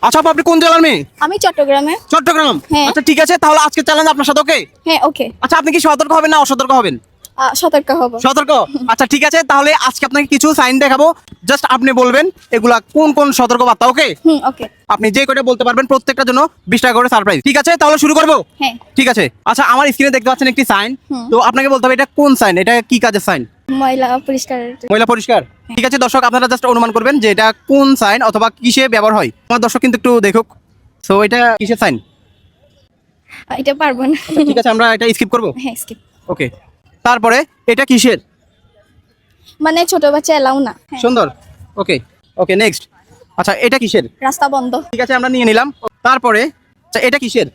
আচ্ছা আপু, আপনি কোন জেলার মেয়ে? আমি চট্টগ্রামে। চট্টগ্রাম। হ্যাঁ। আচ্ছা ঠিক আছে, তাহলে আজকে চ্যালেঞ্জ আপনার সাথে, ওকে? হ্যাঁ ওকে। আচ্ছা আপনি কি সতর্ক হবেন না অসতর্ক হবেন? সতর্ক হব। সতর্ক। আচ্ছা ঠিক আছে, তাহলে আজকে আপনাকে কিছু সাইন দেখাবো, জাস্ট আপনি বলবেন এগুলা কোন কোন সতর্ক বার্তা, ওকে? ওকে। আপনি যে কয়টা বলতে পারবেন প্রত্যেকটার জন্য 20 টাকা করে সারপ্রাইজ। ঠিক আছে, তাহলে শুরু করবো? হ্যাঁ। ঠিক আছে। আচ্ছা আমার স্ক্রিনে দেখতে পাচ্ছেন একটি সাইন, হুম। তো আপনাকে বলতে হবে এটা কোন সাইন, এটা কি কাজের সাইন? ময়লা পরিষ্কার। ময়লা পরিষ্কার। ঠিক আছে দর্শক, আপনারা জাস্ট অনুমান করবেন যে এটা কোন সাইন অথবা কিসে ব্যবহার হয়। আমার দর্শক কিন্তু একটু দেখুক, সো এটা কিসের সাইন? এটা পারবো না। ঠিক আছে, আমরা এটা স্কিপ করব। হ্যাঁ স্কিপ। ওকে, তারপরে এটা কিসের? মানে ছোট বাচ্চা এলাও না। হ্যাঁ। সুন্দর। ওকে ওকে, নেক্সট। আচ্ছা এটা কিসের? রাস্তা বন্ধ। ঠিক আছে, আমরা নিয়ে নিলাম। তারপরে আচ্ছা এটা কিসের?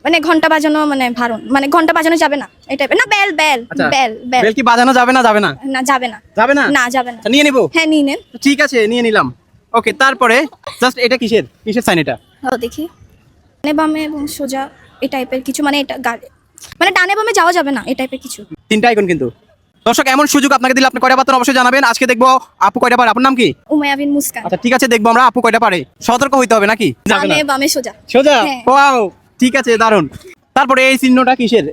মানে ঘন্টা বাজানো, মানে ভারণ, মানে ঘন্টা বাজানো যাবে না এই টাইপের। না বেল বেল আচ্ছা বেল বেল। বেল কি বাজানো যাবে না? যাবে না? না যাবে না। যাবে না? না যাবে না। আচ্ছা, নিয়ে নিব। হ্যাঁ নিয়ে নেন। ঠিক আছে, নিয়ে নিলাম। ওকে, তারপরে জাস্ট এটা কিসের, কিসের সাইন এটা? ও দেখি। ডানে বামে এবং সোজা এই টাইপের কিছু, মানে এটা গাড়ি, মানে ডানে বামে যাওয়া যাবে না এই টাইপের কিছু। তিনটা আইকন কিন্তু। দর্শক এমন সুযোগ আপনাকে দিলে আপনি কয়টা পারেন অবশ্যই জানাবেন। আজকে দেখবো আপু কয়টা পারে। আপনার নাম কি? উমাইয়া বিন মুস্কান। আচ্ছা ঠিক আছে, দেখবো আমরা আপু কয়টা পারে। সতর্ক হইতে হবে নাকি? যাবে না? ডানে বামে সোজা। সোজা। হ্যাঁ। ওয়াও, ঠিক আছে, দারুন। তারপরে এই চিহ্নটা কিসের?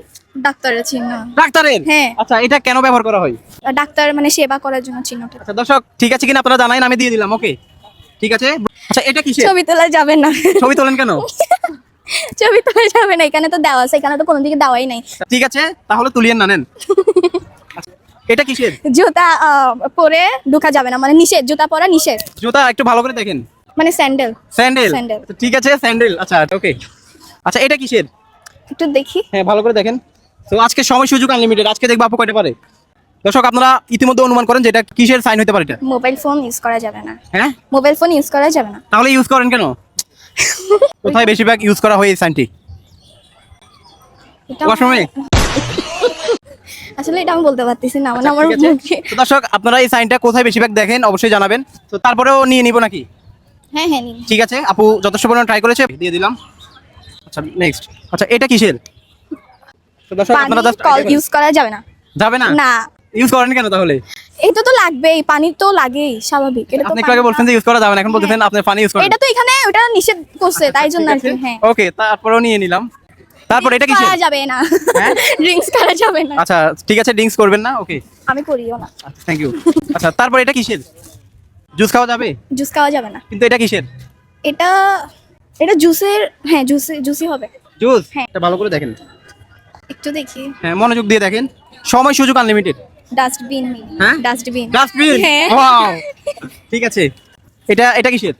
ডাক্তারের চিহ্ন। ডাক্তারের। হ্যাঁ। আচ্ছা এটা কেন ব্যবহার করা হয়? ডাক্তার মানে সেবা করার জন্য চিহ্নটা। আচ্ছা দর্শক ঠিক আছে কিনা আপনারা জানাইন, আমি দিয়ে দিলাম। ওকে ঠিক আছে। আচ্ছা এটা কিসের? ছবি তোলা যাবে না। ছবি তোলেন কেন? ছবি তোলা যাবে না, এখানে তো দেওয়া আছে, এখানে তো কোনো দিকে দেওয়াই নাই। ঠিক আছে তাহলে তুলিয়েন না, নেন। আচ্ছা, এটা কিসের? জুতা পরে ঢোকা যাবে না, মানে নিষেধ, জুতা পরা নিষেধ। জুতা একটু ভালো করে দেখেন। মানে স্যান্ডেল। স্যান্ডেল। স্যান্ডেল। ঠিক আছে স্যান্ডেল। আচ্ছা ওকে। আচ্ছা এটা কিসের? একটু দেখি। হ্যাঁ ভালো করে দেখেন। তো আজকে সময় সুযোগ আনলিমিটেড, আজকে দেখবো আপু কয়টা পারে। দর্শক আপনারা ইতিমধ্যে অনুমান করেন যে এটা কিসের সাইন হতে পারে এটা। মোবাইল ফোন ইউজ করা যাবে না। হ্যাঁ, মোবাইল ফোন ইউজ করা যাবে না। তাহলে ইউজ করেন কেন? কোথায় বেশিরভাগ ইউজ করা হয় এই সাইনটি? এটা ওয়াশরুমে? আসলে এটা আমি বলতে পারতেছি না, মানে আচ্ছা, আমার ঠিক আছে। মুখে। তো দর্শক আপনারা এই সাইনটা কোথায় বেশিরভাগ দেখেন অবশ্যই জানাবেন। তো তারপরেও নিয়ে নিব নাকি? হ্যাঁ হ্যাঁ নিন। ঠিক আছে, আপু যথেষ্ট পরিমাণ ট্রাই করেছে, দিয়ে দিলাম। আচ্ছা নেক্সট। আচ্ছা এটা কিসের? তো দর্শক আপনারা জাস্ট কল ইউজ করা যাবে না। যাবে না? না, ইউজ করেন কেন তাহলে? এটা তো লাগবেই, পানি তো লাগেই, স্বাভাবিক। এটা তো আপনি একটু আগে বলছেন যে ইউজ করা যাবে না, এখন বলতেছেন আপনি পানি ইউজ করেন। এটা তো এখানে ওটা নিষেধ করছে, তাই জন্য আর কি। হ্যাঁ ওকে, তারপরেও নিয়ে নিলাম। তারপর এটা কিসের? করা যাবে না। হ্যাঁ? ড্রিঙ্কস করা যাবে না। আচ্ছা ঠিক আছে, ড্রিঙ্কস করবেন না। ওকে আমি করিও না। আচ্ছা থ্যাংক ইউ। আচ্ছা তারপর এটা কিসের? জুস খাওয়া যাবে জুস খাওয়া যাবে না। কিন্তু এটা কিসের? এটা এটা জুসের, হ্যাঁ জুসি হবে। জুস। হ্যাঁ। এটা ভালো করে দেখেন। একটু দেখি। হ্যাঁ মনোযোগ দিয়ে দেখেন, সময় সুযোগ আনলিমিটেড। ডাস্টবিন। হ্যাঁ? ডাস্টবিন। ডাস্টবিন। হ্যাঁ। ওয়াও, ঠিক আছে। এটা কিসের?